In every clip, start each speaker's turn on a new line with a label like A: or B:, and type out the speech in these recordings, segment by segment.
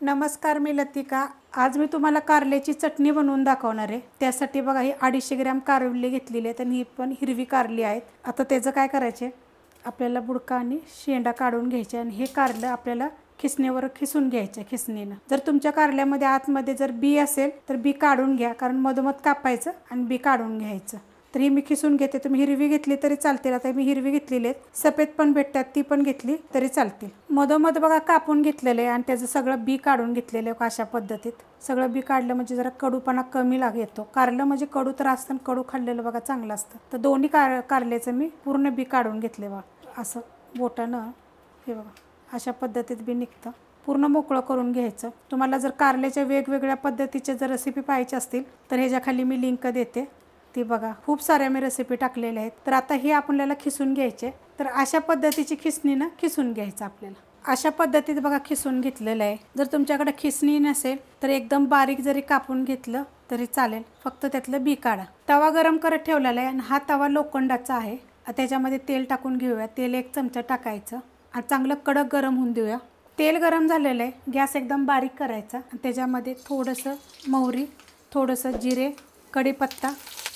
A: नमस्कार, मी लतिका। आज मी तुम्हाला कारल्याची चटणी बनवून दाखवणार आहे। त्यासाठी बघा ही 250 ग्रॅम कारली घेतलेली आहे आणि ही पण हिरवी कारली आहेत। आता त्याचं काय करायचे, आपल्याला बुडका आणि शेंडा काढून घ्यायचे आणि हे कारलं आपल्याला खिसणीवर खिसून घ्यायचे खिसणीने। जर तुमच्या कारल्यामध्ये आतमध्ये जर बी असेल तर बी काढून घ्या, कारण मधोमध कापायचं आणि बी काढून घ्यायचं। तर ही मी खिसून घेते, तुम्ही हिरवी घेतली तरी चालते। आता मी हिरवी घेतलेली आहे, सफेद पण भेटतात ती पण घेतली तरी चालते। मधोमध बघा कापून घेतलेलं आहे आणि त्याचं सगळं बी काढून घेतलेलं आहे। अशा पद्धतीत सगळं बी काढलं म्हणजे जरा कडूपणा कमी येतो। कारलं म्हणजे कडू तर असतं, कडू खाल्लेलं बघा चांगलं असतं। तर दोन्ही कारल्याचं मी पूर्ण बी काढून घेतले बघा, असं बोटानं हे बघा अशा पद्धतीत बी निघतं। पूर्ण मोकळं करून घ्यायचं। तुम्हाला जर कारल्याच्या वेगवेगळ्या पद्धतीचे जर रेसिपी पाहिजे असतील तर ह्याच्या खाली मी लिंक देते, ती बघा। खूप साऱ्या मी रेसिपी टाकलेल्या आहेत। तर आता हे आपल्याला खिसून घ्यायचे, तर अशा पद्धतीची खिसणीनं खिसून घ्यायचं आपल्याला। अशा पद्धतीत बघा खिसून घेतलेलं आहे। जर तुमच्याकडे खिसणी नसेल तर एकदम बारीक जरी कापून घेतलं तरी चालेल, फक्त त्यातलं बी काढा। तवा गरम करत ठेवलेला आहे आणि हा तवा लोखंडाचा आहे। त्याच्यामध्ये तेल टाकून घेऊया। तेल 1 चमचा टाकायचं आणि चांगलं कडक गरम होऊन देऊया। तेल गरम झालेलं आहे, गॅस एकदम बारीक करायचा आणि त्याच्यामध्ये थोडंसं मोहरी, थोडंसं जिरे, कढीपत्ता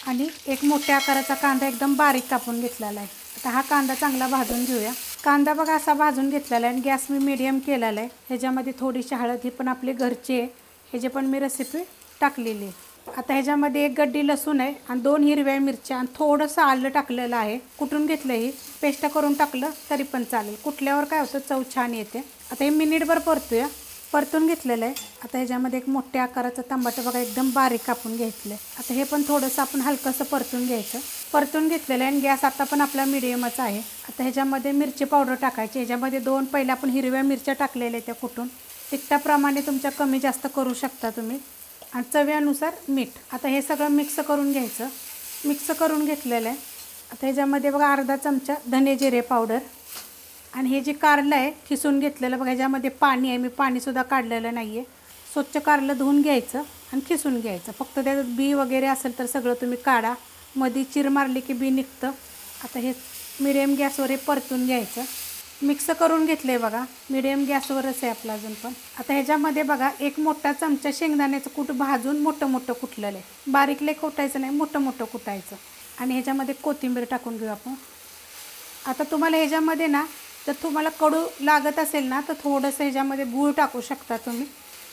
A: आणि एक मोठ्या आकाराचा कांदा एकदम बारीक कापून घेतलेला आहे। आता हा कांदा चांगला भाजून घेऊया। कांदा बघा असा भाजून घेतलेला आहे आणि गॅस मी मीडियम केलेला आहे। ह्याच्यामध्ये थोडीशी हळद, ही पण आपली घरची आहे, ह्याची पण मी रेसिपी टाकलेली आहे। आता ह्याच्यामध्ये 1 गड्डी लसूण आहे आणि 2 हिरव्या मिरच्या आणि थोडंसं आलं टाकलेलं आहे, कुटून घेतलं। ही पेस्ट करून टाकलं तरी पण चालेल, कुटल्यावर काय होतं चव छान येते। आता हे मिनिटभर परतूया। परतून घेतलेलं आहे। आता ह्याच्यामध्ये 1 मोठ्या आकाराचं टमाटर बघा एकदम बारीक कापून घेतलं आहे। आता हे पण थोडंसं आपण हलकंसं परतून घ्यायचं। परतून घेतलेलं आहे आणि गॅस आता पण आपला मीडियमच आहे। आता ह्याच्यामध्ये मिरची पावडर टाकायची। ह्याच्यामध्ये 2 पहिल्या आपण हिरव्या मिरच्या टाकलेल्या त्या कुटून, तिखटाप्रमाणे तुमच्या कमी जास्त करू शकता तुम्ही, आणि चवीनुसार मीठ। आता हे सगळं मिक्स करून घ्यायचं। मिक्स करून घेतलेलं आहे। आता ह्याच्यामध्ये बघा अर्धा चमचा धने जिरे पावडर आणि हे जे कारलं आहे खिसून घेतलेलं बघा, ह्याच्यामध्ये पाणी आहे, मी पाणीसुद्धा काढलेलं नाही आहे। स्वच्छ कारलं धुवून घ्यायचं आणि खिसून घ्यायचं। फक्त त्यात बी वगैरे असेल तर सगळं तुम्ही काढा, मध्ये चिर मारली की बी निघतं। आता हे मिडियम गॅसवर हे परतून घ्यायचं। मिक्स करून घेतलं आहे बघा, मिडियम गॅसवरच आहे आपला अजून पण। आता ह्याच्यामध्ये बघा 1 मोठा चमचा शेंगदाण्याचं कूट भाजून मोठं मोठं कुटलेलं आहे, बारीक लय कुटायचं नाही, मोठं मोठं कुटायचं। आणि ह्याच्यामध्ये कोथिंबीर टाकून घेऊ आपण। आता तुम्हाला ह्याच्यामध्ये ना जर तुम्हाला कडू लागत असेल ना तर थोडंसं ह्याच्यामध्ये गूळ टाकू शकता तुम्ही।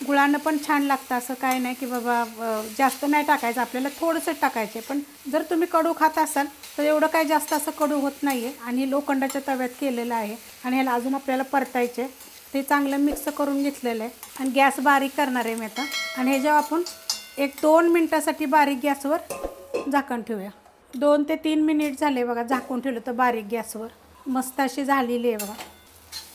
A: गुळानं पण छान लागतं, असं काय नाही की बाबा जास्त नाही टाकायचं, आपल्याला थोडंसं टाकायचे। पण जर तुम्ही कडू खात असाल तर एवढं काय जास्त असं कडू होत नाही आहे। आणि लोखंडाच्या तव्यात केलेलं आहे आणि ह्याला अजून आपल्याला परतायचे। ते चांगलं मिक्स करून घेतलेलं आहे आणि गॅस बारीक करणार आहे मी आता। आणि ह्याच्यावर आपण 1-2 मिनटासाठी बारीक गॅसवर झाकण ठेवूया। 2 ते 3 मिनिट झाले बघा झाकून ठेवलं तर बारीक गॅसवर। मस्त अशी झालेली आहे बघा,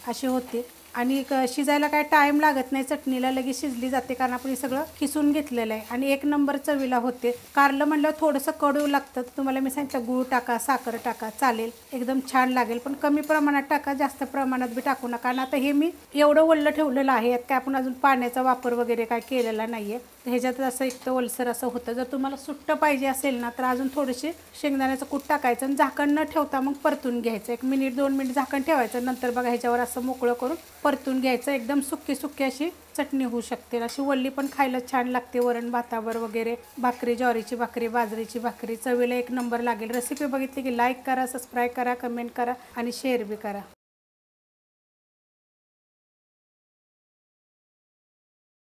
A: अशी होते। आणि शिजायला काय टाईम लागत नाही, चटणीला लगेच शिजली जाते, कारण आपण हे सगळं खिसून घेतलेलं आहे। आणि 1 नंबर चवीला होते। कारलं म्हणलं थोडंसं कडू लागतं, तुम्हाला मी सांगितलं गूळ टाका, साखर टाका, चालेल, एकदम छान लागेल। पण कमी प्रमाणात टाका, जास्त प्रमाणात बी टाकू नका। कारण आता हे मी एवढं ओलं ठेवलेलं आहे, यात काय आपण अजून पाण्याचा वापर वगैरे काय केलेला नाही आहे, तर ह्याच्यात असं एक तर ओलसर असं होतं। जर तुम्हाला सुट्ट पाहिजे असेल ना तर अजून थोडेसे शेंगदाण्याचं कूट टाकायचं आणि झाकण न ठेवता मग परतून घ्यायचं। 1 मिनिट 2 मिनिट झाकण ठेवायचं, नंतर बघा ह्याच्यावर असं मोकळं करून परतून घ्यायचं। एकदम सुक्की सुक्की अशी चटणी होऊ शकते। अशी वल्ली पण खायला छान लागते, वरण भातावर वगैरे, भाकरी, ज्वारीची भाकरी, बाजरीची भाकरी, चवीला 1 नंबर लागेल। रेसिपी बघितली की लाईक करा, सबस्क्राईब करा, कमेंट करा आणि शेअर बी करा।